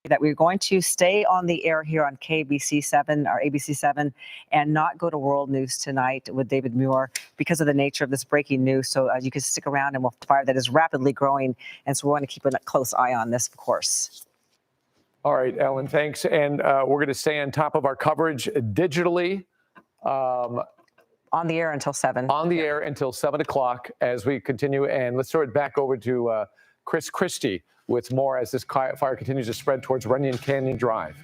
that we're going to stay on the air here on KBC7 or ABC7 and not go to World News tonight with David Muir because of the nature of this breaking news. So you can stick around and we'll fire that is rapidly growing. And so we want to keep a close eye on this, of course. All right, Ellen, thanks. And we're going to stay on top of our coverage digitally. On the air until 7. On the air until 7 o'clock as we continue. And let's throw it back over to Chris Christie with more as this fire continues to spread towards Runyon Canyon Drive.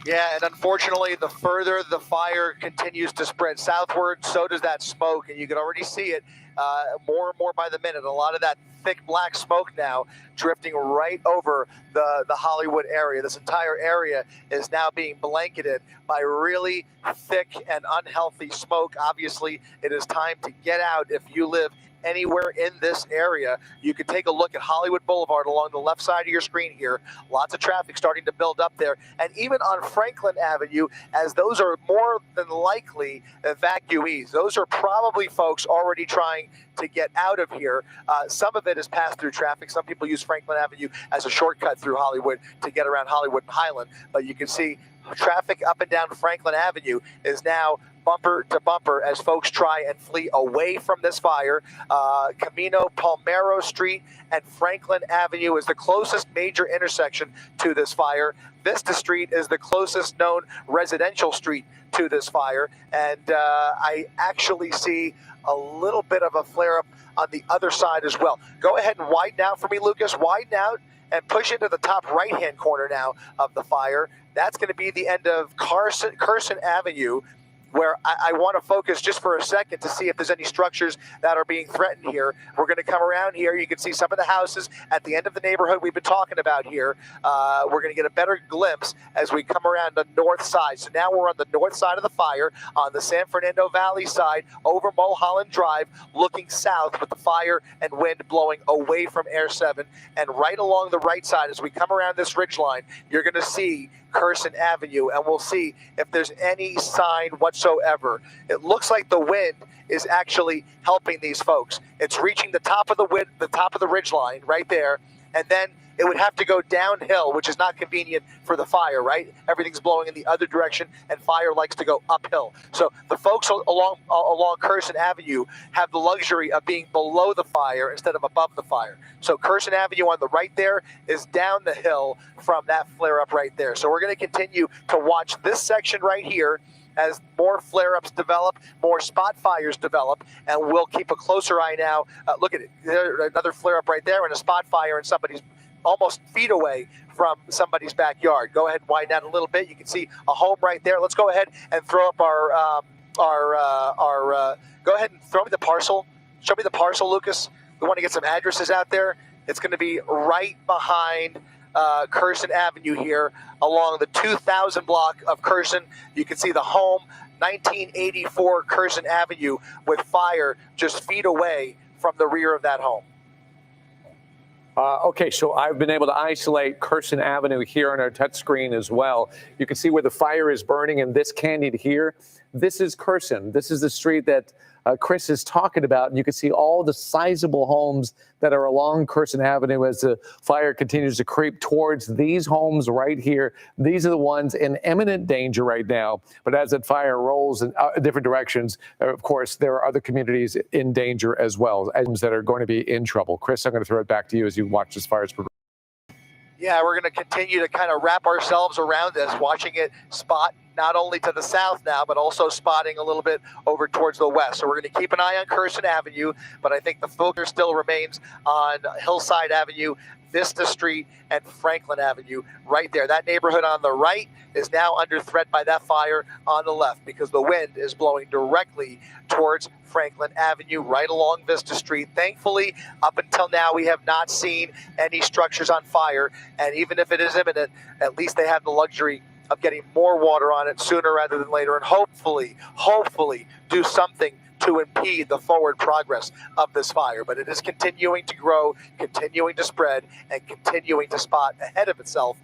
Yeah, and unfortunately, the further the fire continues to spread southward, so does that smoke. And you can already see it more and more by the minute. A lot of that thick black smoke now drifting right over the Hollywood area. This entire area is now being blanketed by really thick and unhealthy smoke. Obviously, it is time to get out if you live anywhere in this area. You can take a look at Hollywood Boulevard along the left side of your screen here. Lots of traffic starting to build up there. And even on Franklin Avenue, as those are more than likely evacuees. Those are probably folks already trying to get out of here. Some of it is pass-through traffic. Some people use Franklin Avenue as a shortcut through Hollywood to get around Hollywood and Highland. But you can see traffic up and down Franklin Avenue is now bumper to bumper as folks try and flee away from this fire. Camino Palmero Street and Franklin Avenue is the closest major intersection to this fire. Vista Street is the closest known residential street to this fire. And I actually see a little bit of a flare-up on the other side as well. Go ahead and widen out for me, Lucas. Widen out and push into the top right-hand corner now of the fire. That's going to be the end of Carson Avenue, where I want to focus just for a second to see if there's any structures that are being threatened here. We're going to come around here. You can see some of the houses at the end of the neighborhood we've been talking about here. We're going to get a better glimpse as we come around the north side. So now we're on the north side of the fire, on the San Fernando Valley side, over Mulholland Drive, looking south with the fire and wind blowing away from Air 7. And right along the right side, as we come around this ridgeline, you're going to see Carson Avenue, and we'll see if there's any sign whatsoever. It looks like the wind is actually helping these folks. It's reaching the top of the wind, the top of the ridgeline right there, and then it would have to go downhill, which is not convenient for the fire, right? Everything's blowing in the other direction, and fire likes to go uphill. So the folks along Carson Avenue have the luxury of being below the fire instead of above the fire. So Carson Avenue on the right there is down the hill from that flare-up right there. So we're going to continue to watch this section right here as more flare-ups develop, more spot fires develop, and we'll keep a closer eye now. Look at it. There's another flare-up right there and a spot fire in somebody's almost feet away from somebody's backyard. Go ahead and widen out a little bit. You can see a home right there. Let's go ahead and throw up our go ahead and throw me the parcel. Show me the parcel, Lucas. We want to get some addresses out there. It's going to be right behind Carson Avenue here along the 2000 block of Carson. You can see the home, 1984 Carson Avenue, with fire just feet away from the rear of that home. Okay, so I've been able to isolate Carson Avenue here on our touch screen as well. You can see where the fire is burning in this canyon here. This is Carson. This is the street that Chris is talking about. And you can see all the sizable homes that are along Carson Avenue as the fire continues to creep towards these homes right here. These are the ones in imminent danger right now. But as that fire rolls in different directions, of course, there are other communities in danger as well, items that are going to be in trouble. Chris, I'm going to throw it back to you as you watch this fire progress. Yeah, we're going to continue to kind of wrap ourselves around this, watching it spot not only to the south now, but also spotting a little bit over towards the west. So we're going to keep an eye on Carson Avenue, but I think the focus still remains on Hillside Avenue, Vista Street, and Franklin Avenue right there. That neighborhood on the right is now under threat by that fire on the left because the wind is blowing directly towards Franklin Avenue right along Vista Street. Thankfully, up until now, we have not seen any structures on fire. And even if it is imminent, at least they have the luxury of getting more water on it sooner rather than later, and hopefully do something to impede the forward progress of this fire. But it is continuing to grow, continuing to spread, and continuing to spot ahead of itself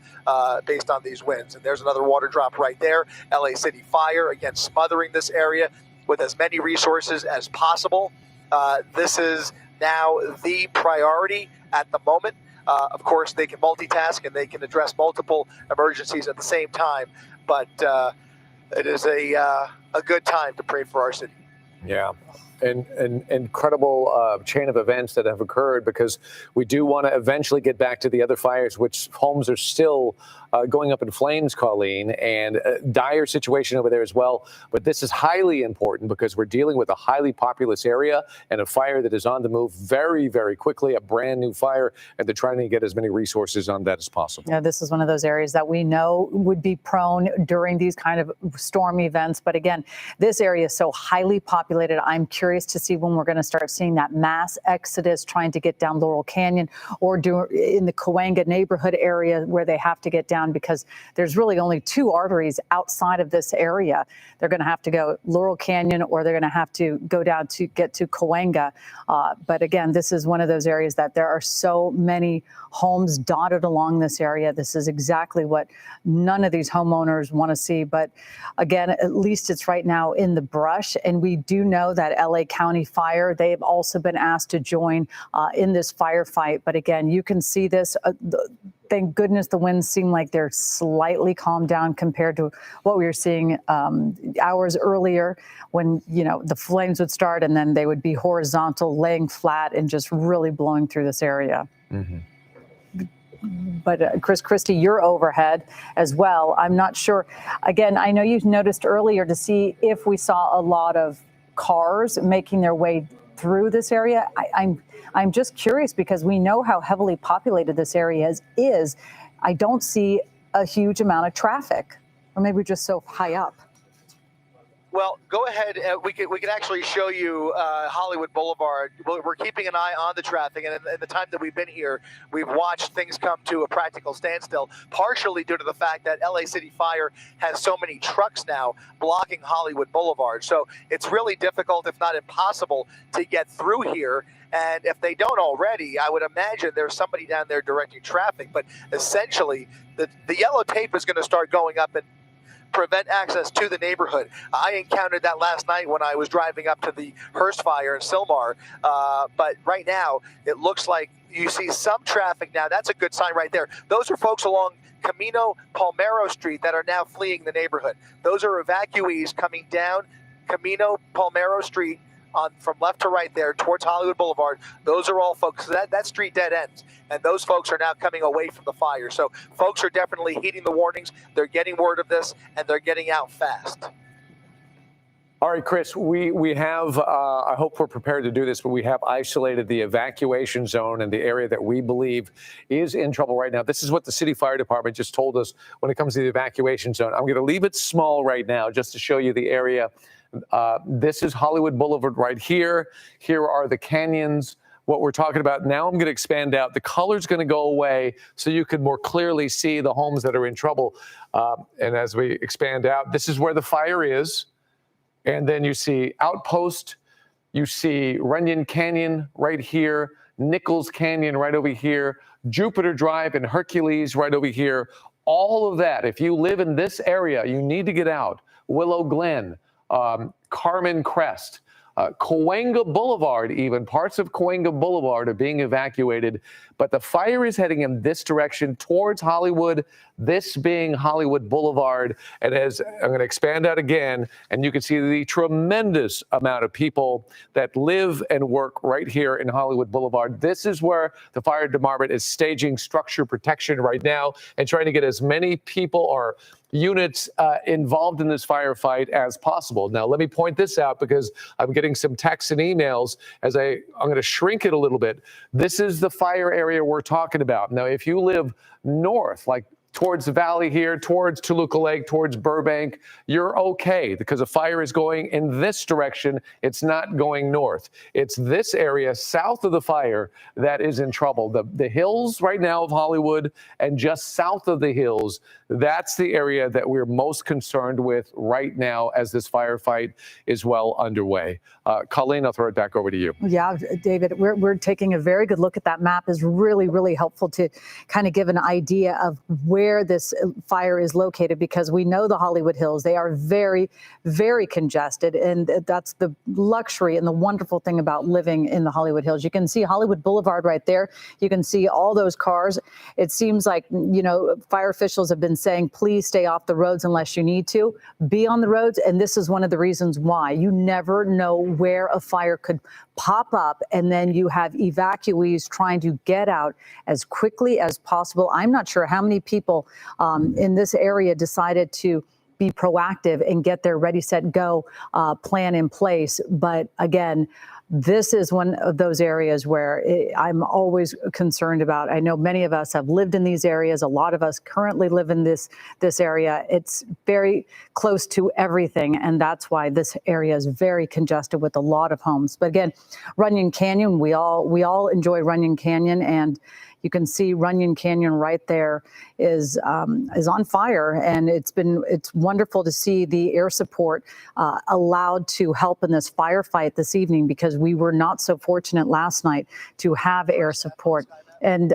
based on these winds. And there's another water drop right there. LA City Fire, again, smothering this area with as many resources as possible. This is now the priority at the moment. Of course, they can multitask and they can address multiple emergencies at the same time. But it is a good time to pray for our city. Yeah. An incredible chain of events that have occurred, because we do want to eventually get back to the other fires, which homes are still going up in flames, Colleen, and a dire situation over there as well. But this is highly important because we're dealing with a highly populous area and a fire that is on the move very, very quickly, a brand new fire, and they're trying to get as many resources on that as possible. Yeah, this is one of those areas that we know would be prone during these kind of storm events. But again, this area is so highly populated. I'm curious to see when we're going to start seeing that mass exodus trying to get down Laurel Canyon or in the Cahuenga neighborhood area where they have to get down, because there's really only two arteries outside of this area. They're going to have to go Laurel Canyon, or they're going to have to go down to get to Cahuenga. But again, this is one of those areas that there are so many homes dotted along this area. This is exactly what none of these homeowners want to see. But again, at least it's right now in the brush. And we do know that LA County Fire, they've also been asked to join in this firefight. But again, you can see this. Thank goodness the winds seem like they're slightly calmed down compared to what we were seeing hours earlier, when, you know, the flames would start and then they would be horizontal, laying flat and just really blowing through this area. Mm-hmm. But Chris Christie, you're overhead as well. I'm not sure. Again, I know you noticed earlier to see if we saw a lot of cars making their way through this area. I'm just curious, because we know how heavily populated this area is. I don't see a huge amount of traffic, or maybe we're just so high up. Well, go ahead. We could actually show you Hollywood Boulevard. We're keeping an eye on the traffic, and in the time that we've been here, we've watched things come to a practical standstill, partially due to the fact that LA City Fire has so many trucks now blocking Hollywood Boulevard. So it's really difficult, if not impossible, to get through here. And if they don't already, I would imagine there's somebody down there directing traffic. But essentially, the yellow tape is going to start going up and prevent access to the neighborhood. I encountered that last night when I was driving up to the Hearst fire in Sylmar. But right now, it looks like you see some traffic now. That's a good sign right there. Those are folks along Camino Palmero Street that are now fleeing the neighborhood. Those are evacuees coming down Camino Palmero Street from left to right there towards Hollywood Boulevard. Those are all folks. That street dead ends, and those folks are now coming away from the fire. So folks are definitely heeding the warnings. They're getting word of this, and they're getting out fast. All right, Chris, we have, I hope we're prepared to do this, but we have isolated the evacuation zone and the area that we believe is in trouble right now. This is what the city fire department just told us when it comes to the evacuation zone. I'm going to leave it small right now just to show you the area. This is Hollywood Boulevard right here. Here are the canyons, what we're talking about. Now I'm going to expand out. The color's going to go away so you can more clearly see the homes that are in trouble. And as we expand out, this is where the fire is. And then you see Outpost, you see Runyon Canyon right here, Nichols Canyon right over here, Jupiter Drive and Hercules right over here. All of that, if you live in this area, you need to get out. Willow Glen, Carmen Crest, Cahuenga Boulevard, even parts of Cahuenga Boulevard are being evacuated, but the fire is heading in this direction towards Hollywood, this being Hollywood Boulevard. And as I'm going to expand out again, and you can see the tremendous amount of people that live and work right here in Hollywood Boulevard. This is where the fire department is staging structure protection right now and trying to get as many people or units involved in this firefight as possible. Now, let me point this out because I'm getting some texts and emails as I'm going to shrink it a little bit. This is the fire area we're talking about. Now, if you live north, like towards the valley here, towards Toluca Lake, towards Burbank, you're okay because the fire is going in this direction. It's not going north. It's this area south of the fire that is in trouble. The hills right now of Hollywood and just south of the hills, that's the area that we're most concerned with right now as this firefight is well underway. Colleen, I'll throw it back over to you. Yeah, David, we're taking a very good look at that map. Is really, really helpful to kind of give an idea of where where this fire is located, because we know the Hollywood Hills, they are very, very congested. And that's the luxury and the wonderful thing about living in the Hollywood Hills. You can see Hollywood Boulevard right there. You can see all those cars. It seems like, fire officials have been saying, please stay off the roads unless you need to. Be on the roads. And this is one of the reasons why. You never know where a fire could pop up, and then you have evacuees trying to get out as quickly as possible. I'm not sure how many people in this area decided to be proactive and get their ready, set, go plan in place. But again, this is one of those areas where I'm always concerned about. I know many of us have lived in these areas. A lot of us currently live in this area. It's very close to everything, and that's why this area is very congested with a lot of homes. But again, Runyon Canyon, we all enjoy Runyon Canyon, and you can see Runyon Canyon right there is on fire, and it's wonderful to see the air support allowed to help in this firefight this evening, because we were not so fortunate last night to have air support. And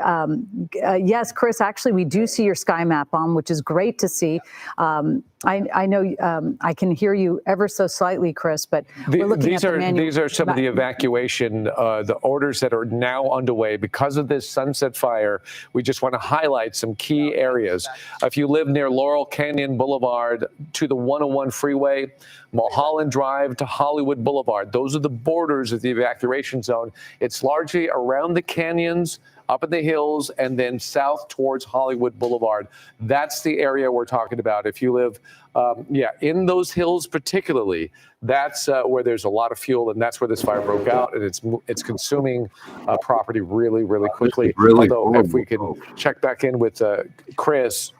yes, Chris, actually, we do see your sky map on, which is great to see. I know I can hear you ever so slightly, Chris, but we're looking at the manual. These are some of the evacuation, the orders that are now underway because of this Sunset Fire. We just want to highlight some key areas. If you live near Laurel Canyon Boulevard to the 101 freeway, Mulholland Drive to Hollywood Boulevard, those are the borders of the evacuation zone. It's largely around the canyons, up in the hills, and then south towards Hollywood Boulevard. That's the area we're talking about. If you live, in those hills particularly, that's where there's a lot of fuel, and that's where this fire broke out, and it's consuming property really, really quickly. Although, if we can check back in with Chris,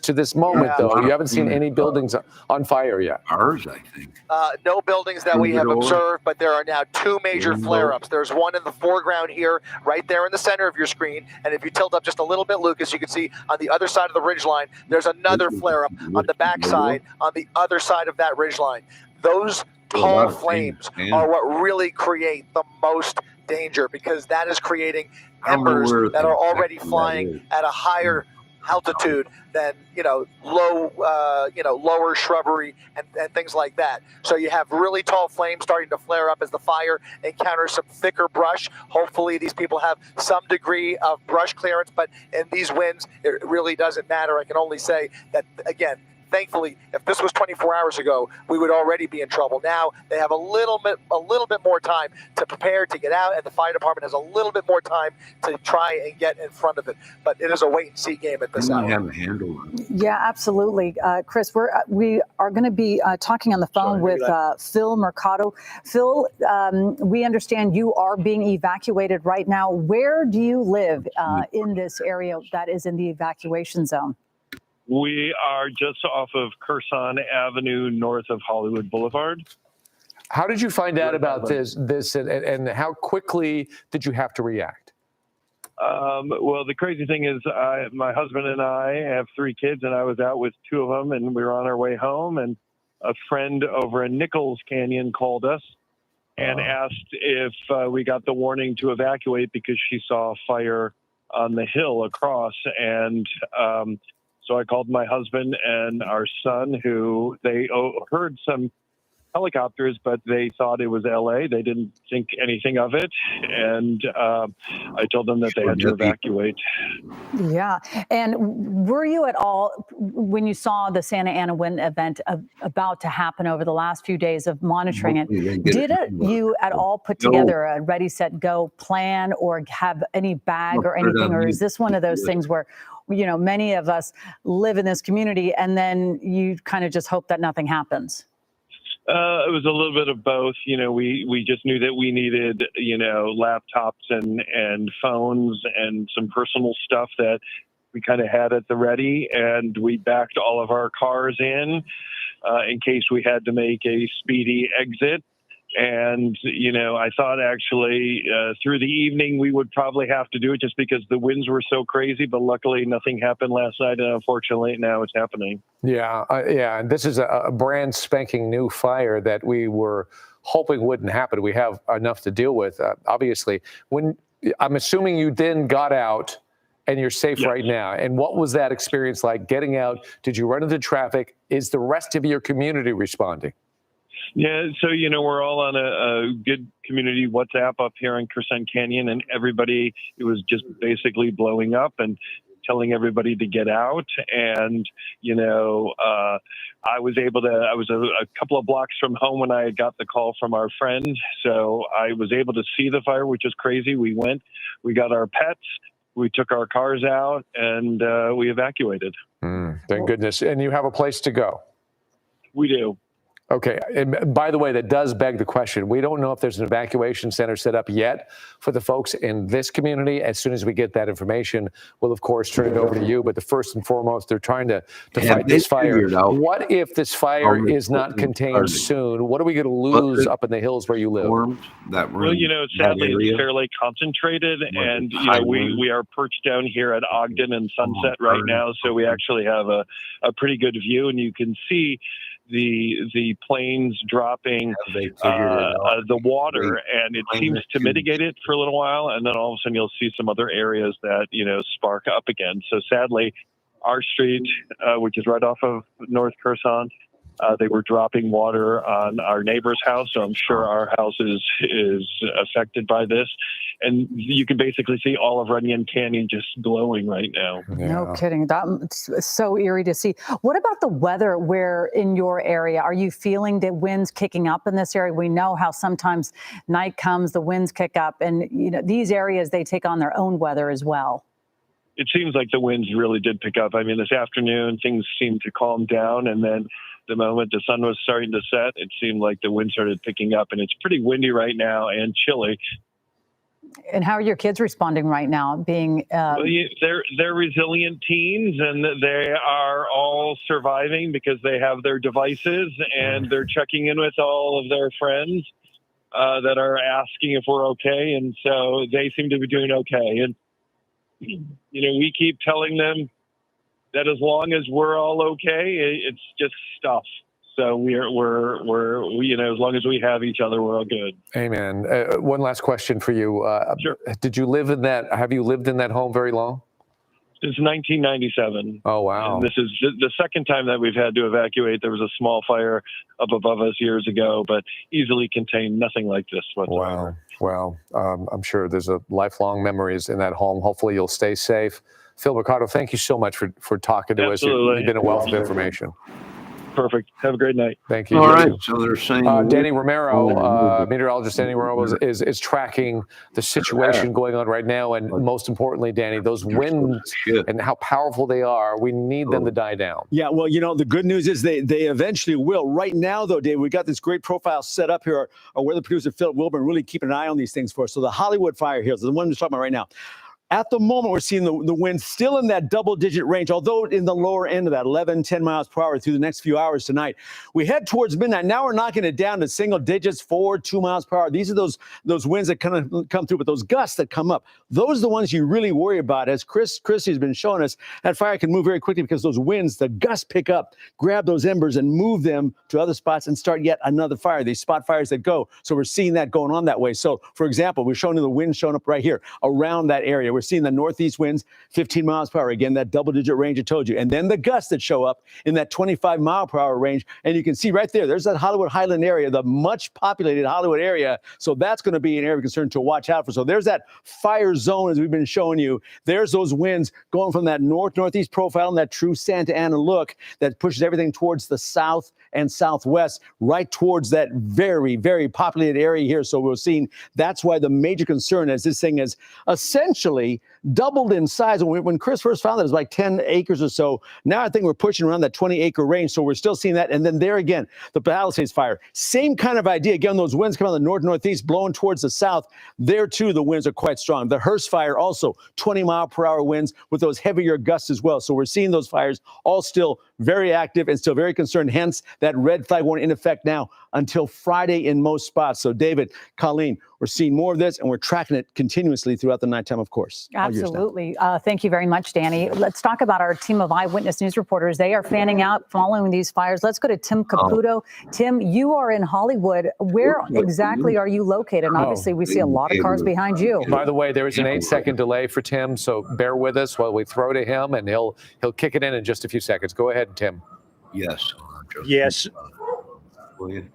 to this moment, though, you haven't seen any buildings on fire yet. Ours, I think. No buildings that we have observed, but there are now two major flare-ups. There's one in the foreground here, right there in the center of your screen. And if you tilt up just a little bit, Lucas, you can see on the other side of the ridgeline, there's another flare-up on the backside, on the other side of that ridgeline. Those tall flames are what really create the most danger, because that is creating embers that are already flying at a higher altitude than lower shrubbery and things like that. So you have really tall flames starting to flare up as the fire encounters some thicker brush. Hopefully these people have some degree of brush clearance, but in these winds it really doesn't matter. I can only say that, again, thankfully, if this was 24 hours ago, we would already be in trouble. Now they have a little bit more time to prepare to get out, and the fire department has a little bit more time to try and get in front of it. But it is a wait-and-see game at this hour. I have a handle on it. Yeah, absolutely, Chris. We are going to be talking on the phone with Phil Mercado. Phil, we understand you are being evacuated right now. Where do you live in this area that is in the evacuation zone? We are just off of Curson Avenue, north of Hollywood Boulevard. How did you find out about this, and how quickly did you have to react? Well, the crazy thing is my husband and I have 3 kids, and I was out with 2 of them, and we were on our way home, and a friend over in Nichols Canyon called us and asked if we got the warning to evacuate because she saw a fire on the hill across. And so I called my husband and our son, who they heard some helicopters, but they thought it was LA. They didn't think anything of it. And I told them that they had to evacuate. Yeah. And were you at all, when you saw the Santa Ana wind event about to happen over the last few days of monitoring it, did you at all put together a ready, set, go plan, or have any bag or anything? Or is this one of those things where, many of us live in this community and then you kind of just hope that nothing happens? It was a little bit of both. We just knew that we needed, laptops and phones and some personal stuff that we kind of had at the ready. And we backed all of our cars in case we had to make a speedy exit. And, I thought actually through the evening we would probably have to do it just because the winds were so crazy. But luckily nothing happened last night. And unfortunately now it's happening. Yeah. And this is a brand spanking new fire that we were hoping wouldn't happen. We have enough to deal with, obviously. I'm assuming you then got out and you're safe Yes. right now. And what was that experience like getting out? Did you run into traffic? Is the rest of your community responding? Yeah, so, we're all on a good community WhatsApp up here in Crescent Canyon, and everybody, it was just basically blowing up and telling everybody to get out. And, I was a couple of blocks from home when I got the call from our friend. So I was able to see the fire, which is crazy. We got our pets, we took our cars out, and we evacuated. Thank goodness. And you have a place to go. We do. Okay. And by the way, that does beg the question. We don't know if there's an evacuation center set up yet for the folks in this community. As soon as we get that information, we'll, of course, turn it over to you. But the first and foremost, they're trying to fight this fire. What if this fire is not contained soon? What are we going to lose up in the hills where you live? Well, sadly, it's fairly concentrated. And, we are perched down here at Ogden and Sunset right now. So we actually have a pretty good view, and you can see the planes dropping the water, and it seems to mitigate it for a little while, and then all of a sudden you'll see some other areas that spark up again. So sadly, our street, which is right off of North Crescent, they were dropping water on our neighbor's house, so I'm sure our house is affected by this. And you can basically see all of Runyon Canyon just glowing right now. Yeah. No kidding. That's so eerie to see. What about the weather where in your area? Are you feeling the winds kicking up in this area? We know how sometimes night comes, the winds kick up, and these areas, they take on their own weather as well. It seems like the winds really did pick up. I mean, this afternoon, things seemed to calm down, and then the moment the sun was starting to set, it seemed like the wind started picking up, and it's pretty windy right now and chilly. And how are your kids responding right now? Being they're resilient teens, and they are all surviving because they have their devices, and they're checking in with all of their friends that are asking if we're okay, and so they seem to be doing okay. And we keep telling them that as long as we're all okay, it's just stuff. So we're as long as we have each other, we're all good. Amen. One last question for you. Sure. Have you lived in that home very long? Since 1997. Oh, wow. And this is the second time that we've had to evacuate. There was a small fire up above us years ago, but easily contained, nothing like this whatsoever. Wow. Well, I'm sure there's a lifelong memories in that home. Hopefully you'll stay safe. Phil Mercado, thank you so much for talking to us. You've been a wealth of information. Perfect. Have a great night. Thank you. All right. So they're saying Danny Romero, meteorologist Danny Romero, is tracking the situation going on right now. And most importantly, Danny, those winds and how powerful they are, we need them to die down. Yeah, well, the good news is they eventually will. Right now, though, Dave, we got this great profile set up here. Our weather producer, Philip Wilburn, really keeping an eye on these things for us. So the Hollywood fire here, the one we're talking about right now. At the moment, we're seeing the wind still in that double-digit range, although in the lower end of that 11, 10 miles per hour through the next few hours tonight. We head towards midnight. Now we're knocking it down to single digits, 4, 2 miles per hour. These are those winds that kind of come through, but those gusts that come up, those are the ones you really worry about. As Chrissy has been showing us, that fire can move very quickly because those winds, the gusts pick up, grab those embers and move them to other spots and start yet another fire. These spot fires that go. So we're seeing that going on that way. So, for example, we're showing you the wind showing up right here around that area. We're seeing the northeast winds, 15 miles per hour. Again, that double-digit range I told you. And then the gusts that show up in that 25 mile per hour range. And you can see right there's that Hollywood Highland area, the much populated Hollywood area. So that's going to be an area of concern to watch out for. So there's that fire zone, as we've been showing you. There's those winds going from that northeast profile and that true Santa Ana look that pushes everything towards the south and southwest, right towards that very, very populated area here. So we're seeing that's why the major concern is this thing is essentially doubled in size. When Chris first found it, it was like 10 acres or so. Now I think we're pushing around that 20-acre range. So we're still seeing that. And then there again, the Palisades fire, same kind of idea. Again, those winds come out of the northeast, blowing towards the south. There too, the winds are quite strong. The Hearst fire also 20 mile per hour winds with those heavier gusts as well. So we're seeing those fires all still very active and still very concerned. Hence, that red flag warning in effect now until Friday in most spots. So, David, Colleen, we're seeing more of this, and we're tracking it continuously throughout the nighttime, of course. Absolutely. Thank you very much, Danny. Let's talk about our team of eyewitness news reporters. They are fanning out following these fires. Let's go to Tim Caputo. Tim, you are in Hollywood. Where exactly are you located? And obviously, we see a lot of cars behind you. By the way, there is an 8-second delay for Tim, so bear with us while we throw to him, and he'll kick it in just a few seconds. Go ahead, Tim. Yes. Yes. Will you?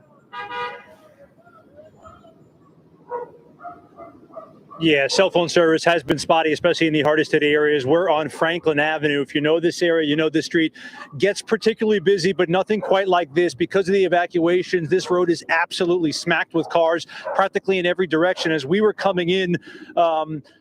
Yeah, cell phone service has been spotty, especially in the hardest hit areas. We're on Franklin Avenue. If you know this area, you know this street gets particularly busy, but nothing quite like this. Because of the evacuations, this road is absolutely smacked with cars practically in every direction. As we were coming in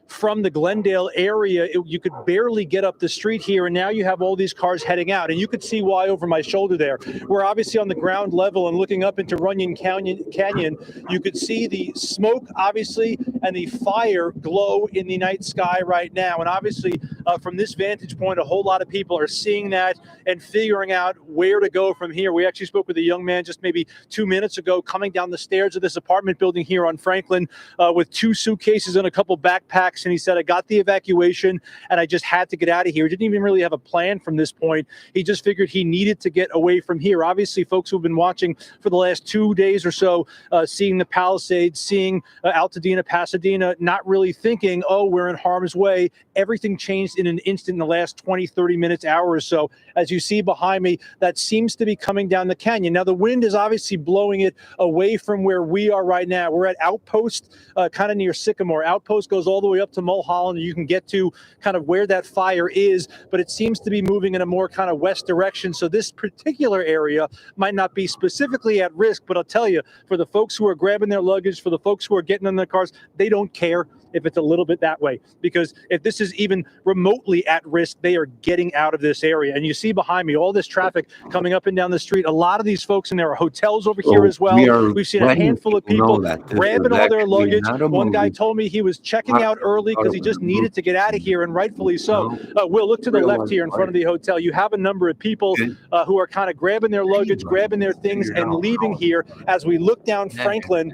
from the Glendale area, you could barely get up the street here, and now you have all these cars heading out. And you could see why over my shoulder there. We're obviously on the ground level and looking up into Runyon Canyon. You could see the smoke, obviously, and the fire glow in the night sky right now. And obviously, from this vantage point, a whole lot of people are seeing that and figuring out where to go from here. We actually spoke with a young man just maybe 2 minutes ago coming down the stairs of this apartment building here on Franklin with 2 suitcases and a couple backpacks. And he said, I got the evacuation and I just had to get out of here. He didn't even really have a plan from this point. He just figured he needed to get away from here. Obviously, folks who've been watching for the last 2 days or so, seeing the Palisades, seeing Altadena, Pasadena, not really thinking, oh, we're in harm's way. Everything changed in an instant in the last 20, 30 minutes, hour or so. As you see behind me, that seems to be coming down the canyon. Now, the wind is obviously blowing it away from where we are right now. We're at Outpost, kind of near Sycamore. Outpost goes all the way up to Mulholland. You can get to kind of where that fire is, but it seems to be moving in a more kind of west direction. So this particular area might not be specifically at risk, but I'll tell you, for the folks who are grabbing their luggage, for the folks who are getting in their cars, they don't care if it's a little bit that way, because if this is even remotely at risk, they are getting out of this area. And you see behind me all this traffic coming up and down the street. A lot of these folks, and there are hotels over here as well. We've seen a handful of people grabbing all their luggage. One guy told me he was checking out early because he just needed to get out of here, and rightfully so. We'll look to the left here in front of the hotel. You have a number of people who are kind of grabbing their luggage, grabbing their things, and leaving here. As we look down Franklin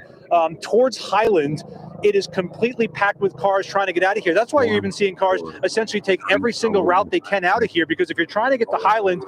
towards Highland, it is completely packed with cars trying to get out of here. That's why you're even seeing cars essentially take every single route they can out of here, because if you're trying to get to Highland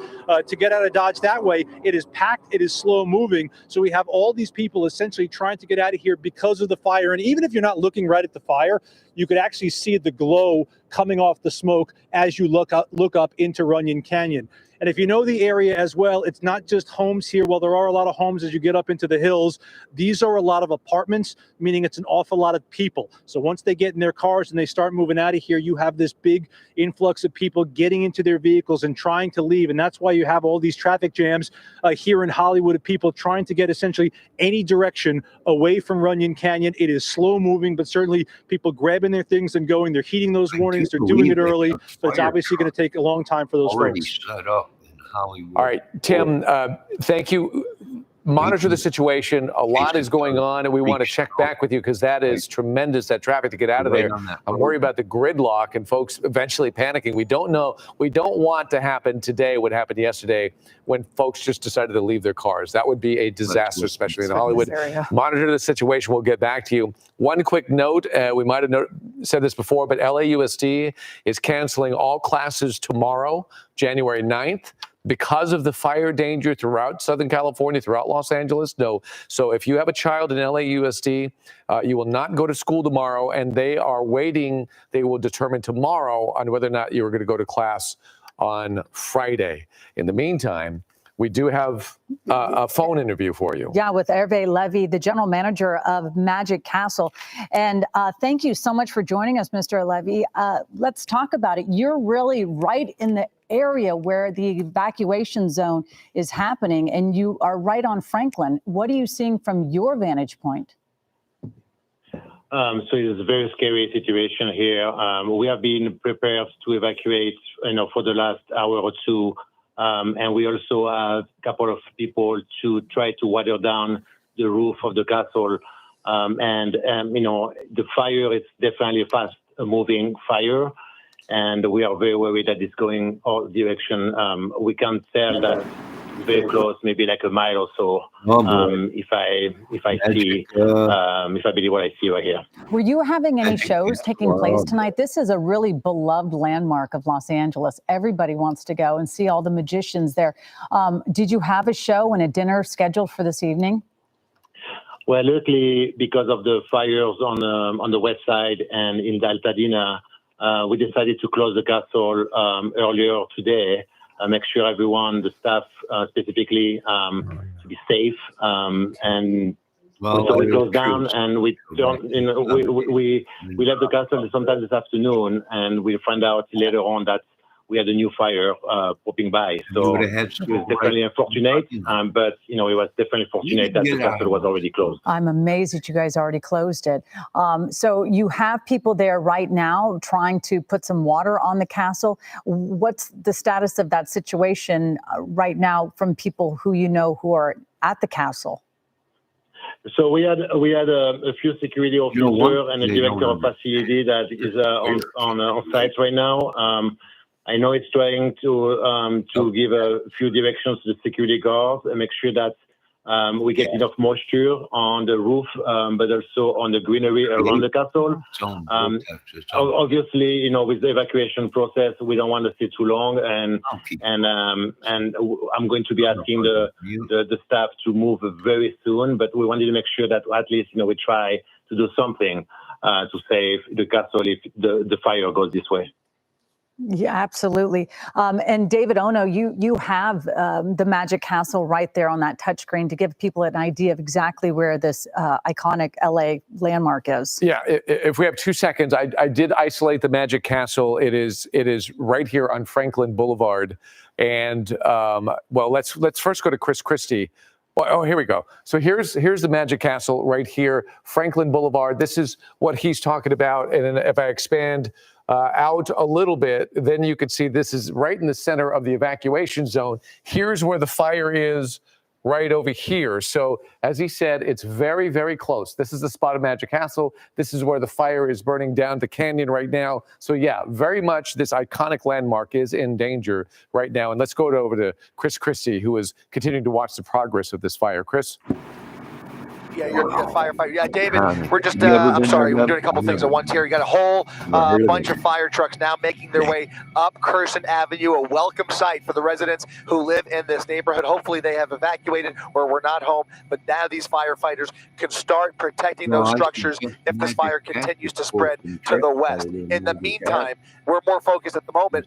to get out of Dodge that way, it is packed, it is slow moving. So we have all these people essentially trying to get out of here because of the fire. And even if you're not looking right at the fire, you could actually see the glow coming off the smoke as you look up into Runyon Canyon. And if you know the area as well, it's not just homes here. Well, there are a lot of homes as you get up into the hills. These are a lot of apartments, meaning it's an awful lot of people. So once they get in their cars and they start moving out of here, you have this big influx of people getting into their vehicles and trying to leave. And that's why you have all these traffic jams here in Hollywood of people trying to get essentially any direction away from Runyon Canyon. It is slow moving, but certainly people grabbing their things and going. They're heeding those warnings. They're doing it early, but it's obviously going to take a long time for those folks. Set up in Hollywood. All right, Tim, thank you. Monitor the situation. A lot is going on, and we want to check back with you because that is tremendous, that traffic to get out of there. I'm worried about the gridlock and folks eventually panicking. We don't know. We don't want to happen today what happened yesterday when folks just decided to leave their cars. That would be a disaster, especially in Hollywood. Monitor the situation. We'll get back to you. One quick note, we might have said this before, but LAUSD is canceling all classes tomorrow, January 9th. Because of the fire danger throughout Southern California, throughout Los Angeles. No. So if you have a child in LAUSD, you will not go to school tomorrow, and they are waiting. They will determine tomorrow on whether or not you are going to go to class on Friday. In the meantime, we do have a phone interview for you. Yeah, with Hervé Levy, the general manager of Magic Castle. And thank you so much for joining us, Mr. Levy. Let's talk about it. You're really right in the area where the evacuation zone is happening, and you are right on Franklin. What are you seeing from your vantage point? So it's a very scary situation here. We have been prepared to evacuate, for the last hour or two. And we also have a couple of people to try to water down the roof of the castle. The fire is definitely a fast-moving fire. and we are very worried that it's going all direction. We can tell that it's very close, maybe like a mile or so. If I believe what I see right here. Were you having any shows taking place tonight? This is a really beloved landmark of Los Angeles. Everybody wants to go and see all the magicians there. Did you have a show and a dinner scheduled for this evening? Well, luckily, because of the fires on the west side and in the Altadena, we decided to close the castle earlier today. Make sure everyone, the staff specifically, to be safe. And so we closed down and we left the castle sometime this afternoon, and we found out later on that we had a new fire popping by. So it was definitely unfortunate, but it was definitely fortunate that the castle was already closed. I'm amazed that you guys already closed it. So you have people there right now trying to put some water on the castle. What's the status of that situation right now from people who who are at the castle? So we had a few security officers and a director of facility that is on site right now. I know it's trying to give a few directions to the security guards and make sure that we get enough moisture on the roof, but also on the greenery around the castle. Obviously, with the evacuation process, we don't want to sit too long, and I'm going to be asking the staff to move very soon. But we wanted to make sure that at least we try to do something to save the castle if the fire goes this way. Yeah, absolutely. And David Ono, you have the Magic Castle right there on that touchscreen to give people an idea of exactly where this iconic LA landmark is. Yeah, if we have 2 seconds, I did isolate the Magic Castle. It is right here on Franklin Boulevard. And well, let's first go to Chris Christie. Oh, here we go. So here's the Magic Castle right here, Franklin Boulevard. This is what he's talking about. And if I expand out a little bit, then you can see this is right in the center of the evacuation zone. Here's where the fire is right over here. So as he said, it's very, very close. This is the spot of Magic Castle. This is where the fire is burning down the canyon right now. So yeah, very much this iconic landmark is in danger right now. And let's go over to Chris Christie, who is continuing to watch the progress of this fire. Chris? Yeah, you're a firefighter. Yeah, David, we're just, I'm sorry, we're doing a couple things at once here. You got a whole bunch of fire trucks now making their way up Curson Avenue, a welcome sight for the residents who live in this neighborhood. Hopefully they have evacuated or we're not home, but now these firefighters can start protecting those structures if this fire continues to spread to the west. In the meantime, we're more focused at the moment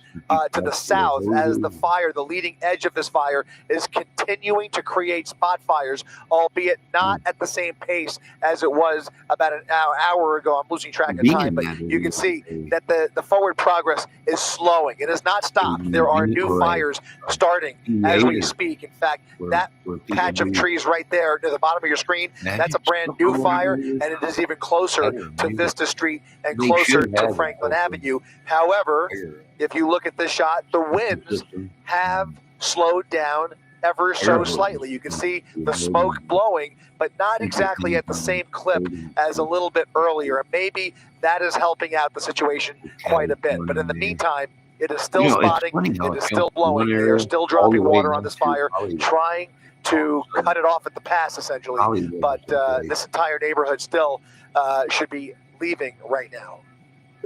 to the south as the fire, the leading edge of this fire, is continuing to create spot fires, albeit not at the same pace as it was about an hour ago. I'm losing track of time, but you can see that the forward progress is slowing. It has not stopped. There are new fires starting as we speak. In fact, that patch of trees right there near the bottom of your screen, that's a brand new fire, and it is even closer to Vista Street and closer to Franklin Avenue. However, if you look at this shot, the winds have slowed down ever so slightly. You can see the smoke blowing, but not exactly at the same clip as a little bit earlier. And maybe that is helping out the situation quite a bit. But in the meantime, it is still spotting, it is still blowing. They are still dropping water on this fire, trying to cut it off at the pass, essentially. But this entire neighborhood still should be leaving right now.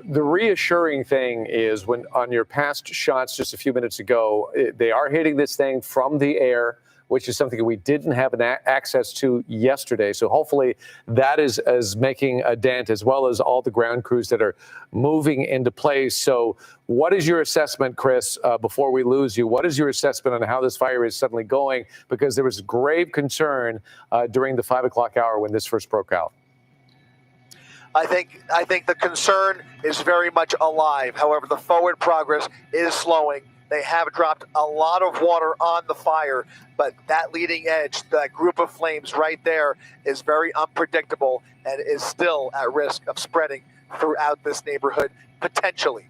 The reassuring thing is when on your past shots just a few minutes ago, they are hitting this thing from the air, which is something we didn't have access to yesterday. So hopefully that is making a dent, as well as all the ground crews that are moving into place. So what is your assessment, Chris, before we lose you? What is your assessment on how this fire is suddenly going? Because there was grave concern during the 5 o'clock hour when this first broke out. I think the concern is very much alive. However, the forward progress is slowing. They have dropped a lot of water on the fire, but that leading edge, that group of flames right there, is very unpredictable and is still at risk of spreading throughout this neighborhood, potentially.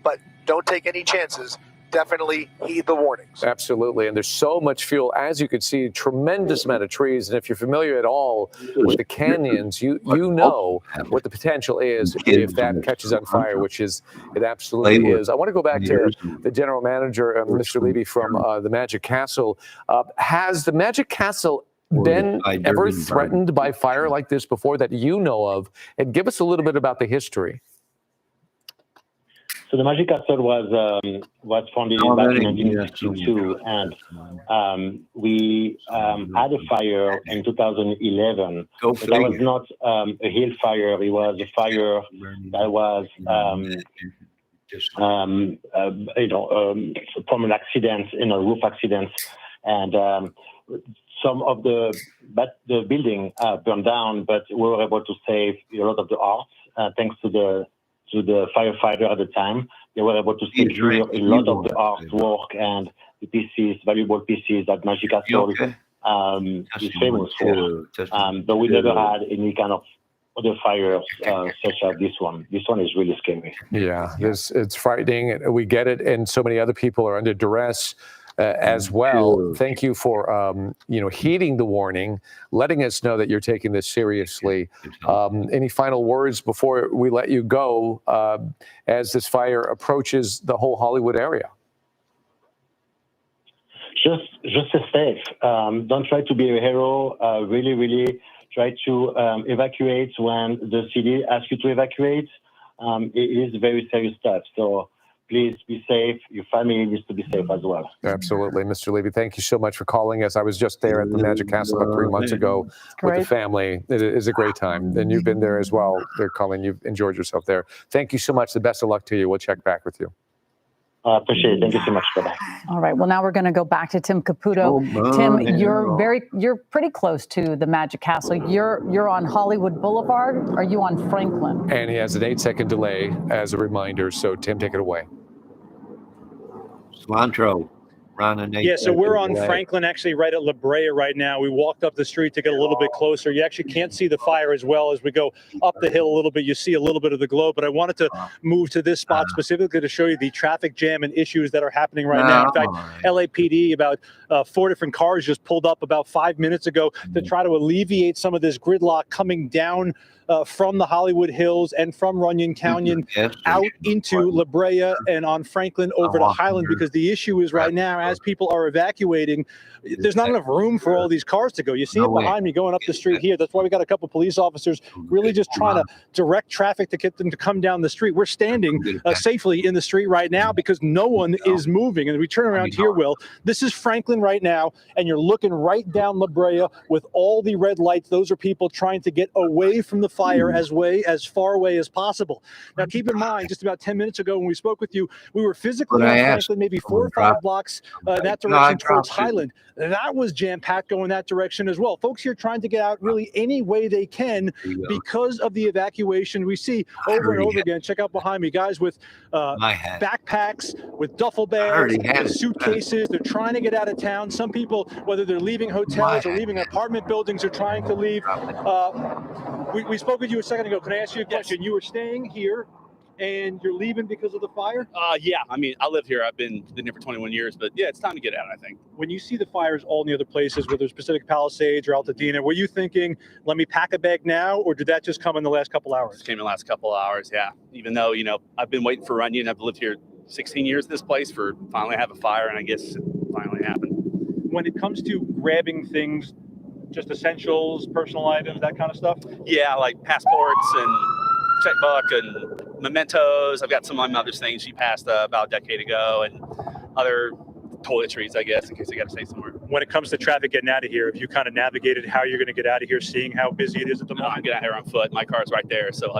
But don't take any chances. definitely heed the warnings. Absolutely. And there's so much fuel. As you can see, tremendous amount of trees. And if you're familiar at all with the canyons, you know what the potential is if that catches on fire, which is it absolutely is. I want to go back to the general manager, Mr. Levy from the Magic Castle. Has the Magic Castle been ever threatened by fire like this before that you know of? And give us a little bit about the history. So the Magic Castle was founded back in 1952, and we had a fire in 2011. But that was not a hill fire; it was a fire that was from an accident, roof accidents, and some of the building burned down, but we were able to save a lot of the art thanks to the firefighter at the time. They were able to secure a lot of the artwork and the pieces, valuable pieces that Magic Castle is famous for. But we never had any kind of other fires such as this one. This one is really scary. Yeah, it's frightening. We get it, and so many other people are under duress as well. Thank you for heeding the warning, letting us know that you're taking this seriously. Any final words before we let you go as this fire approaches the whole Hollywood area? Just stay safe. Don't try to be a hero. Really try to evacuate when the city asks you to evacuate. It is very serious stuff. So please be safe. Your family needs to be safe as well. Absolutely. Mr. Levy, thank you so much for calling us. I was just there at the Magic Castle about 3 months ago with the family. It is a great time. And you've been there as well. They're calling. You've enjoyed yourself there. Thank you so much. The best of luck to you. We'll check back with you. I appreciate it. Thank you so much for that. All right. Well, now we're going to go back to Tim Caputo. Tim, you're pretty close to the Magic Castle. You're on Hollywood Boulevard. Are you on Franklin? And he has an 8-second delay as a reminder. So Tim, take it away. Cilantro. Yeah, so we're on Franklin, actually right at La Brea right now. We walked up the street to get a little bit closer. You actually can't see the fire as well as we go up the hill a little bit. You see a little bit of the glow, but I wanted to move to this spot specifically to show you the traffic jam and issues that are happening right now. In fact, LAPD, about 4 different cars just pulled up about 5 minutes ago to try to alleviate some of this gridlock coming down from the Hollywood Hills and from Runyon Canyon out into La Brea and on Franklin over to Highland, because the issue is right now, as people are evacuating, there's not enough room for all these cars to go. You see it behind me going up the street here. That's why we got a couple police officers really just trying to direct traffic to get them to come down the street. We're standing safely in the street right now because no one is moving. And we turn around here, Will, this is Franklin right now, and you're looking right down La Brea with all the red lights. Those are people trying to get away from the fire as far away as possible. Now, keep in mind, just about 10 minutes ago when we spoke with you, we were physically on Franklin, maybe 4 or 5 blocks that direction towards Highland. That was jam-packed going that direction as well. Folks here trying to get out really any way they can because of the evacuation. We see over and over again, check out behind me, guys with backpacks, with duffel bags, with suitcases. They're trying to get out of town. Some people, whether they're leaving hotels or leaving apartment buildings, are trying to leave. We spoke with you a second ago. Can I ask you a question? You were staying here and you're leaving because of the fire? Yeah. I mean, I live here. I've been here for 21 years, but yeah, it's time to get out, I think. When you see the fires all in the other places, whether it's Pacific Palisades or Altadena, were you thinking, let me pack a bag now, or did that just come in the last couple hours? It came in the last couple hours, yeah. Even though, I've been waiting for Runyon. I've lived here 16 years, this place, for finally have a fire, and I guess it finally happened. When it comes to grabbing things, just essentials, personal items, that kind of stuff? Yeah, like passports and checkbook and mementos. I've got some of my mother's things she passed about a decade ago, and other toiletries, I guess, in case I got to stay somewhere. When it comes to traffic getting out of here, have you kind of navigated how you're going to get out of here, seeing how busy it is at the moment? I'm getting out here on foot. My car's right there, so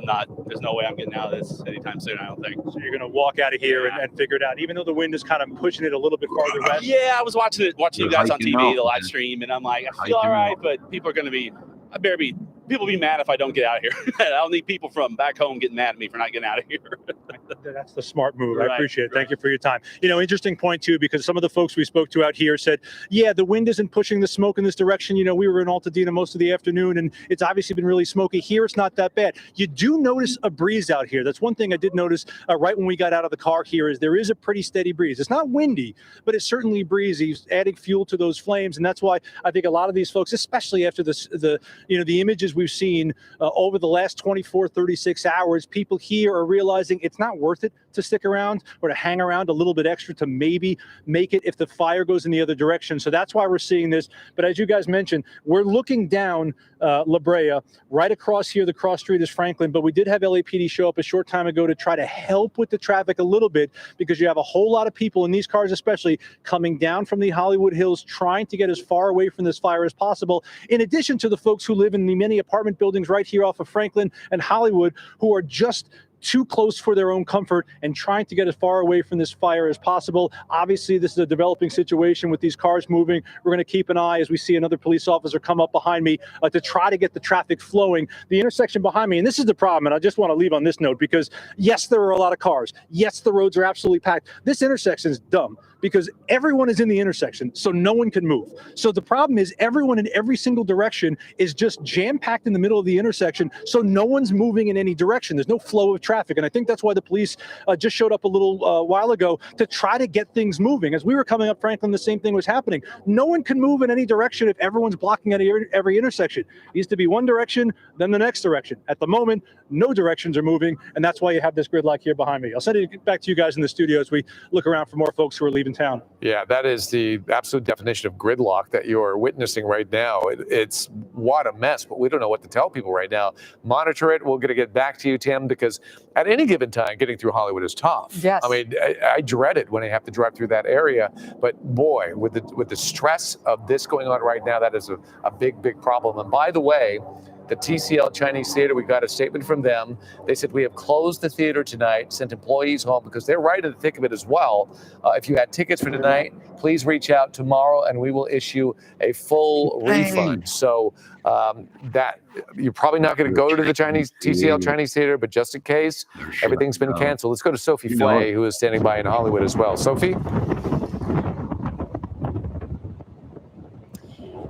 there's no way I'm getting out of this anytime soon, I don't think. So you're going to walk out of here and figure it out, even though the wind is kind of pushing it a little bit farther west? Yeah, I was watching you guys on TV, the live stream, and I'm like, I feel all right, but people are going to be, I better be people be mad if I don't get out of here. I don't need people from back home getting mad at me for not getting out of here. That's the smart move. Right, I appreciate it. right. Thank you for your time. Interesting point too, because some of the folks we spoke to out here said, yeah, the wind isn't pushing the smoke in this direction. We were in Altadena most of the afternoon, and it's obviously been really smoky. Here, it's not that bad. You do notice a breeze out here. That's one thing I did notice right when we got out of the car here, is there is a pretty steady breeze. It's not windy, but it's certainly breezy, adding fuel to those flames. And that's why I think a lot of these folks, especially after the images we've seen over the last 24, 36 hours, people here are realizing it's not worth it to stick around or to hang around a little bit extra to maybe make it if the fire goes in the other direction. So that's why we're seeing this. But as you guys mentioned, we're looking down La Brea. Right across here, the cross street is Franklin, but we did have LAPD show up a short time ago to try to help with the traffic a little bit, because you have a whole lot of people in these cars, especially coming down from the Hollywood Hills, trying to get as far away from this fire as possible, in addition to the folks who live in the many apartment buildings right here off of Franklin and Hollywood, who are just too close for their own comfort and trying to get as far away from this fire as possible. Obviously, this is a developing situation with these cars moving. We're going to keep an eye as we see another police officer come up behind me to try to get the traffic flowing. The intersection behind me, and this is the problem, and I just want to leave on this note, because yes, there are a lot of cars. Yes, the roads are absolutely packed. This intersection is dumb because everyone is in the intersection, so no one can move. So the problem is everyone in every single direction is just jam-packed in the middle of the intersection, so no one's moving in any direction. There's no flow of traffic, and I think that's why the police just showed up a little while ago to try to get things moving. As we were coming up Franklin, the same thing was happening. No one can move in any direction if everyone's blocking at every intersection. It used to be one direction, then the next direction. At the moment, no directions are moving, and that's why you have this gridlock here behind me. I'll send it back to you guys in the studio as we look around for more folks who are leaving town. Yeah, that is the absolute definition of gridlock that you're witnessing right now. It's what a mess, but we don't know what to tell people right now. Monitor it. We're going to get back to you, Tim, because at any given time, getting through Hollywood is tough. Yes. I mean, I dread it when I have to drive through that area. But boy, with the stress of this going on right now, that is a big, big problem. And by the way, the TCL Chinese Theater, we got a statement from them. They said, we have closed the theater tonight, sent employees home, because they're right in the thick of it as well. If you had tickets for tonight, please reach out tomorrow and we will issue a full refund. So that you're probably not going to go to the TCL Chinese Theater, but just in case, everything's been canceled. Let's go to Sophie Flay, who is standing by in Hollywood as well. Sophie?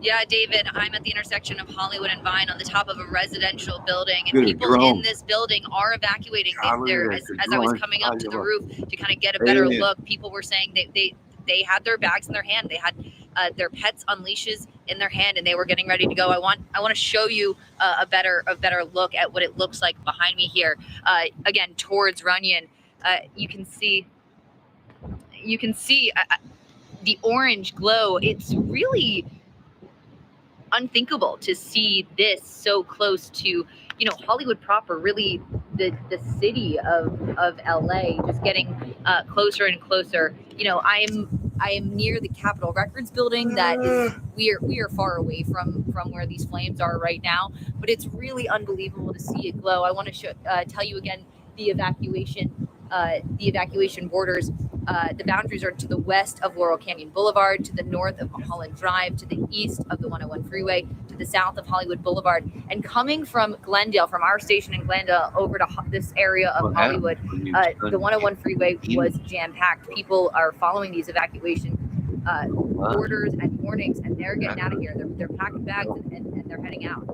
Yeah, David, I'm at the intersection of Hollywood and Vine on the top of a residential building, and people in this building are evacuating. As I was coming up to the roof to kind of get a better look, people were saying they had their bags in their hand, they had their pets on leashes in their hand, and they were getting ready to go. I want to show you a better look at what it looks like behind me here. Again, towards Runyon, you can see the orange glow. It's really unthinkable to see this so close to Hollywood proper, really the city of LA, just getting closer and closer. I am near the Capitol Records building. That is, we are far away from where these flames are right now, but it's really unbelievable to see it glow. I want to tell you again the evacuation borders. The boundaries are to the west of Laurel Canyon Boulevard, to the north of Mulholland Drive, to the east of the 101 freeway, to the south of Hollywood Boulevard. And coming from Glendale, from our station in Glendale, over to this area of Hollywood, the 101 freeway was jam-packed. People are following these evacuation orders and warnings, and they're getting out of here. They're packing bags and they're heading out.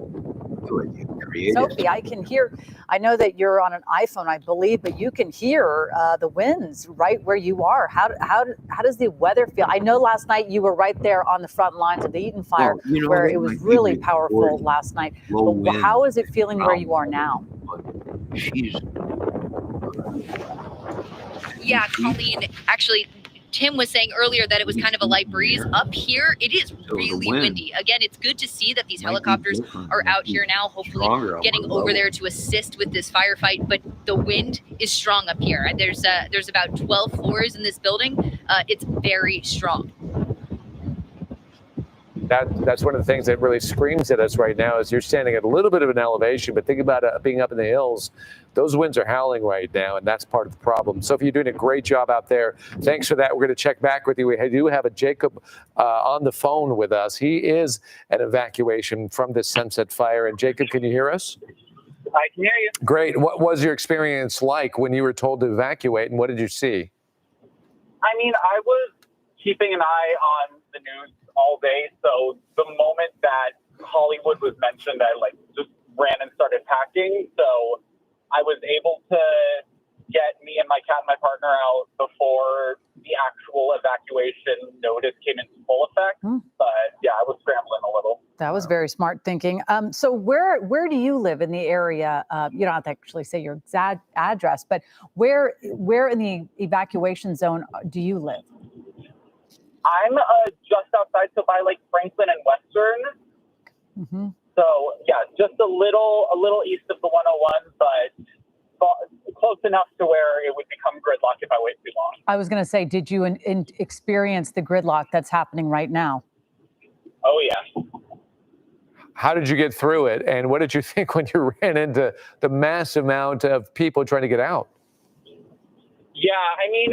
Sophie, I can hear, I know that you're on an iPhone, I believe, but you can hear the winds right where you are. How does the weather feel? I know last night you were right there on the front lines of the Eaton fire, where it was really powerful last night. But how is it feeling where you are now? Yeah, Colleen, actually, Tim was saying earlier that it was kind of a light breeze. Up here, it is really windy. Again, it's good to see that these helicopters are out here now, hopefully getting over there to assist with this firefight. But the wind is strong up here. There's about 12 floors in this building. It's very strong. That's one of the things that really screams at us right now is you're standing at a little bit of an elevation, but think about being up in the hills. Those winds are howling right now, and that's part of the problem. Sophie, you're doing a great job out there. Thanks for that. We're going to check back with you. We do have a Jacob on the phone with us. He is an evacuation from this Sunset Fire. And Jacob, can you hear us? I can hear you. Great. What was your experience like when you were told to evacuate, and what did you see? I mean, I was keeping an eye on the news all day, so the moment that Hollywood was mentioned, I just ran and started packing. So I was able to get me and my cat and my partner out before the actual evacuation notice came into full effect. But yeah, I was scrambling a little. That was very smart thinking. So where do you live in the area? You don't have to actually say your exact address, but where in the evacuation zone do you live? I'm just outside, so by Franklin and Western. Mm-hmm. So yeah, just a little east of the 101, but close enough to where it would become gridlock if I wait too long. I was going to say, did you experience the gridlock that's happening right now? Oh yeah. How did you get through it, and what did you think when you ran into the massive amount of people trying to get out? Yeah, I mean,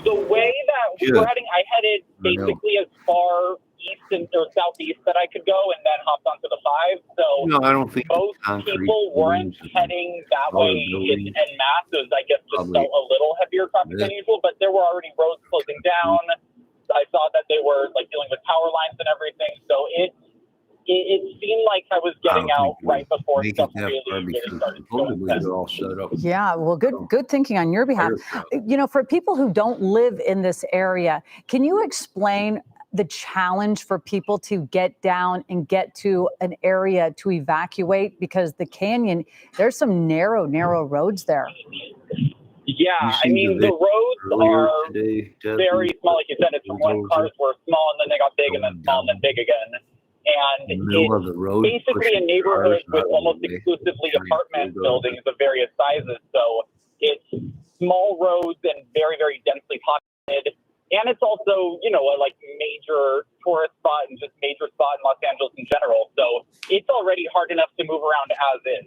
the way that we were heading, I headed basically as far east or southeast that I could go, and then hopped onto the 5. So No, I don't think most people weren't heading that way en masse. It was, I guess, just felt a little heavier traffic than usual, but there were already roads closing down. I saw that they were dealing with power lines and everything. So it seemed like I was getting out right before stuff really started going down. Yeah, well, good thinking on your behalf. You know, for people who don't live in this area, can you explain the challenge for people to get down and get to an area to evacuate? Because the canyon, there's some narrow roads there. Yeah, I mean, the roads are very small. Like you said, it's when cars were small and then they got big and then small and then big again. And it's basically a neighborhood with almost exclusively apartment buildings of various sizes. So it's small roads and very, very densely populated. And it's also, you know, a major tourist spot and just major spot in Los Angeles in general. So it's already hard enough to move around as is.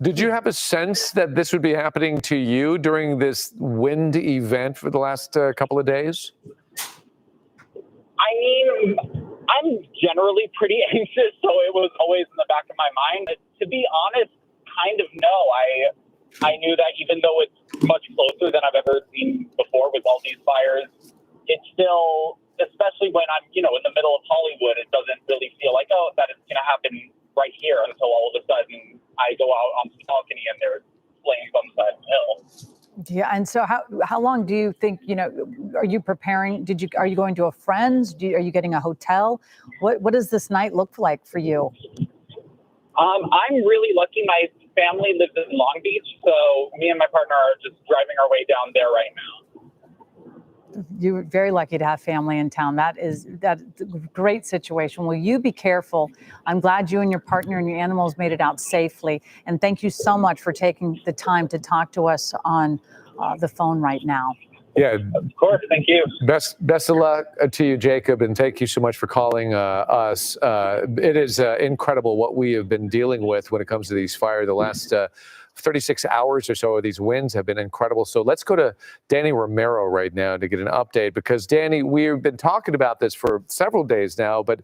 Did you have a sense that this would be happening to you during this wind event for the last couple of days? I mean, I'm generally pretty anxious, so it was always in the back of my mind. To be honest, kind of no. I knew that even though it's much closer than I've ever seen before with all these fires, it's still, especially when I'm, in the middle of Hollywood, it doesn't really feel like, oh, that is going to happen right here until all of a sudden I go out onto the balcony and there's flames on the side of the hill. Yeah, and so how long do you think, are you preparing? Are you going to a friend's? Are you getting a hotel? What does this night look like for you? I'm really lucky. My family lives in Long Beach, so me and my partner are just driving our way down there right now. You're very lucky to have family in town. That's a great situation. Will you be careful? I'm glad you and your partner and your animals made it out safely. And thank you so much for taking the time to talk to us on the phone right now. Yeah, of course. Thank you. Best of luck to you, Jacob, and thank you so much for calling us. It is incredible what we have been dealing with when it comes to these fires. The last 36 hours or so of these winds have been incredible. So let's go to Danny Romero right now to get an update, because Danny, we've been talking about this for several days now, but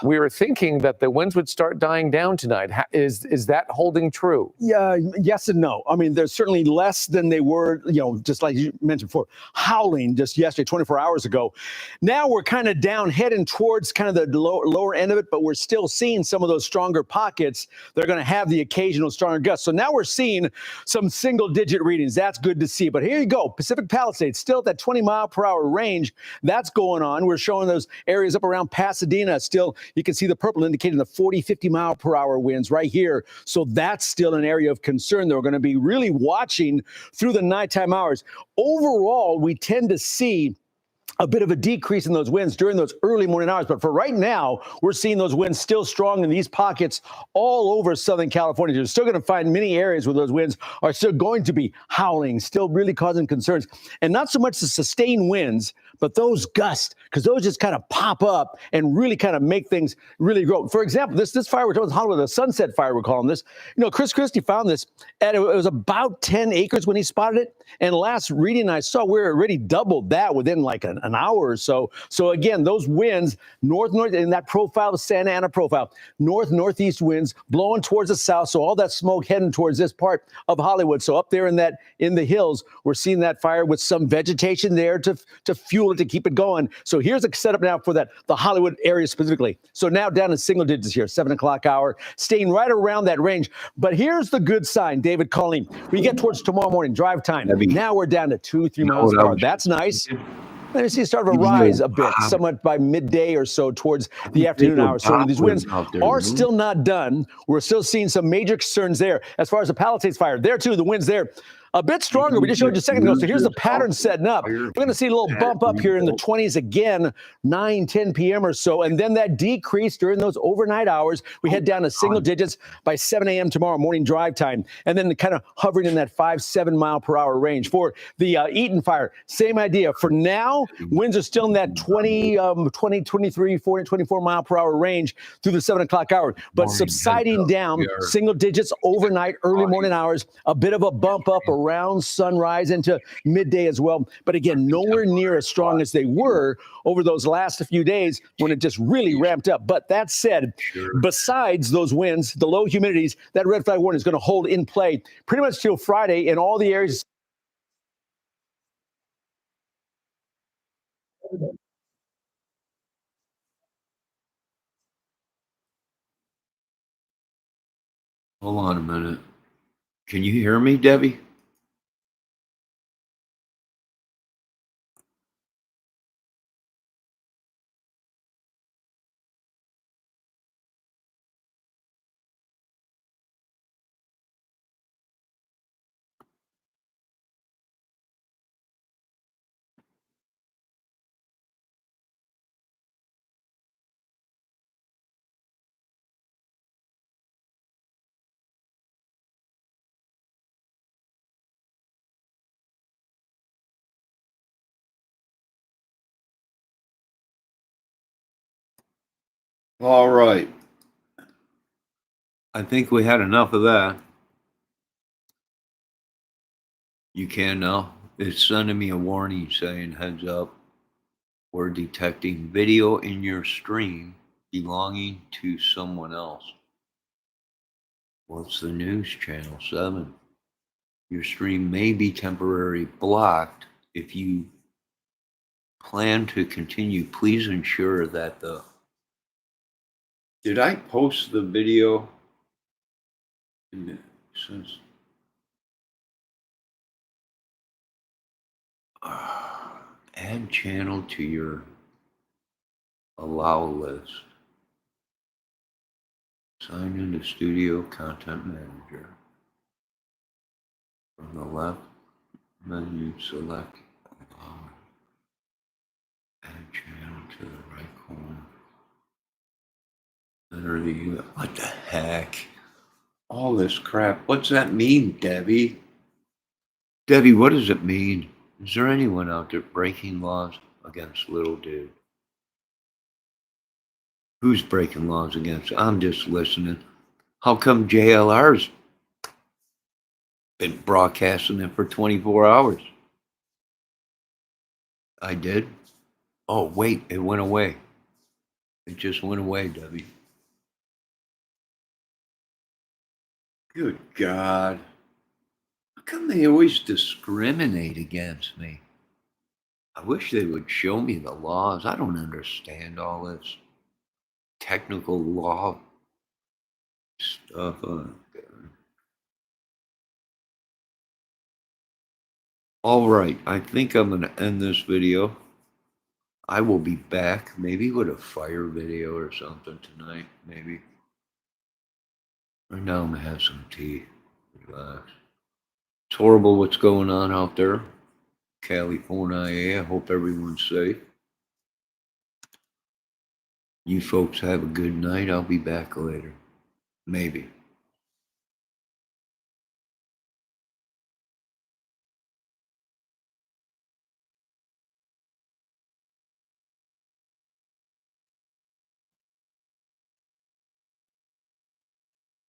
we were thinking that the winds would start dying down tonight. Is that holding true? Yeah, yes and no. I mean, there's certainly less than they were, just like you mentioned before, howling just yesterday, 24 hours ago. Now we're kind of down, heading towards kind of the lower end of it, but we're still seeing some of those stronger pockets. They're going to have the occasional stronger gusts. So now we're seeing some single-digit readings. That's good to see. But here you go. Pacific Palisades still at that 20-mile-per-hour range. That's going on. We're showing those areas up around Pasadena. Still, you can see the purple indicating the 40, 50-mile-per-hour winds right here. So that's still an area of concern that we're going to be really watching through the nighttime hours. Overall, we tend to see a bit of a decrease in those winds during those early morning hours. But for right now, we're seeing those winds still strong in these pockets all over Southern California. You're still going to find many areas where those winds are still going to be howling, still really causing concerns. And not so much the sustained winds, but those gusts, because those just kind of pop up and really kind of make things really grow. For example, this fire we're talking about, Hollywood, the Sunset Fire, we're calling this. Chris Christie found this, and it was about 10 acres when he spotted it. And last reading I saw, we're already doubled that within like an hour or so. So again, those winds, north, in that profile, the Santa Ana profile, northeast winds blowing towards the south. So all that smoke heading towards this part of Hollywood. So up there in the hills, we're seeing that fire with some vegetation there to fuel it, to keep it going. So here's a setup now for the Hollywood area specifically. So now down in single digits here, 7 o'clock hour, staying right around that range. But here's the good sign, David, Colleen. We get towards tomorrow morning drive time. Now we're down to 2-3 miles per hour. That's nice. Let me see, start of a rise a bit, somewhat by midday or so towards the afternoon hours. So these winds are still not done. We're still seeing some major concerns there. As far as the Palisades fire, there too, the winds there a bit stronger. We just showed you a second ago. So here's the pattern setting up. We're going to see a little bump up here in the 20s again, 9-10 p.m. or so. And then that decrease during those overnight hours. We head down to single digits by 7 a.m. tomorrow morning drive time. And then kind of hovering in that 5-7 mile per hour range. For the Eaton fire, same idea. For now, winds are still in that 20, 23, 40, 24 mile per hour range through the 7 o'clock hour. But subsiding down single digits overnight, early morning hours, a bit of a bump up around sunrise into midday as well. But again, nowhere near as strong as they were over those last few days when it just really ramped up. But that said, besides those winds, the low humidities, that red flag warning is going to hold in play pretty much till Friday in all the areas. Hold on a minute. Can you hear me, Debbie? All right. I think we had enough of that. You can now. It's sending me a warning saying, heads up, we're detecting video in your stream belonging to someone else. What's the news, Channel 7? Your stream may be temporarily blocked. If you plan to continue, please ensure that the... Did I post the video? Since add channel to your allow list. Sign into Studio Content Manager. From the left menu, select allow. Add channel to the right corner. Enter the what the heck? All this crap. What's that mean, Debbie? Debbie, what does it mean? Is there anyone out there breaking laws against little dude? Who's breaking laws against? I'm just listening. How come JLR's been broadcasting it for 24 hours? I did? Oh, wait, it went away. It just went away, Debbie. Good God. How come they always discriminate against me? I wish they would show me the laws. I don't understand all this technical law stuff. All right, I think I'm going to end this video. I will be back maybe with a fire video or something tonight, maybe. Right now I'm going to have some tea. Relax. It's horrible what's going on out there. California, I hope everyone's safe. You folks have a good night. I'll be back later. Maybe.